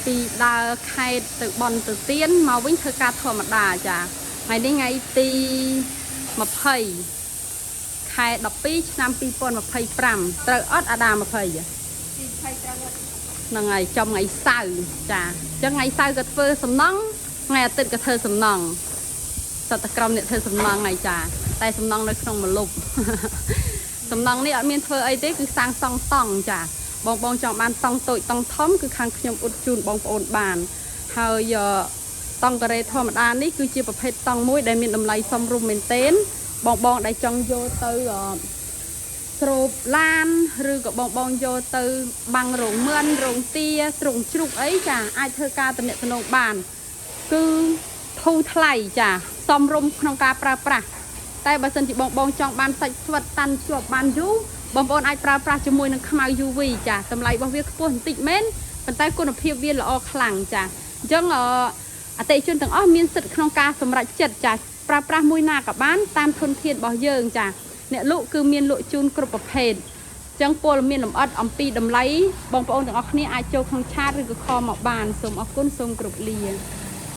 ពីដើរខេត្តទៅបនទៅទៀនមកវិញធ្វើការធម្មតាចាថ្ងៃនេះថ្ងៃទី20ខែ12ឆ្នាំ2025ត្រូវអត់អាដា20ហ្នឹងហើយចំថ្ងៃសៅរ៍ចាអញ្ចឹងថ្ងៃសៅរ៍ក៏ធ្វើសំណង់ថ្ងៃអាទិត្យក៏ធ្វើសំណង់សតក្រមអ្នកធ្វើសំណង់ហើយចាតែសំណង់នៅក្នុងម្លប់សំណង់នេះអត់មានធ្វើអីទេគឺសាងសង់តង់ចាបងចង់បានតង់តូចតង់ធំគឺខាងខ្ញុំឧទ្ជូនបងប្អូនបានហើយតង់ការ៉េធម្មតានេះគឺជាប្រភេទតង់មួយដែលមានតម្លៃសមរម្យមែនទែនបងដែលចង់យកទៅស្រូបឡានឬក៏បងយកទៅបាំងរោងមឿនរោងទាទ្រង់ជ្រូកអីចាអាចធ្វើការតំណែងបានគឺធូរថ្លៃចាសមរម្យក្នុងការប្រើប្រាស់តែបើសិនជាបងចង់បានសាច់ស្វិតតាន់ជាប់បានយូរបងប្អូនអាចប្រើប្រាស់ជាមួយនឹងខ្មៅ UV ចាតម្លៃរបស់វាខ្ពស់បន្តិចមែនប៉ុន្តែគុណភាពវាល្អខ្លាំងចាអញ្ចឹងអតិថិជនទាំងអស់មានសិទ្ធិក្នុងការសម្រេចចិត្តចាប្រើប្រាស់មួយណាក៏បានតាមធនធានរបស់យើងចាអ្នកលក់គឺមានលក់ជូនគ្រប់ប្រភេទអញ្ចឹងពលមានលម្អិតអំពីតម្លៃបងប្អូនទាំងអស់គ្នាអាចចូលក្នុងឆាតឬក៏ខលមកបានសូមអរគុណសូមគោរពលា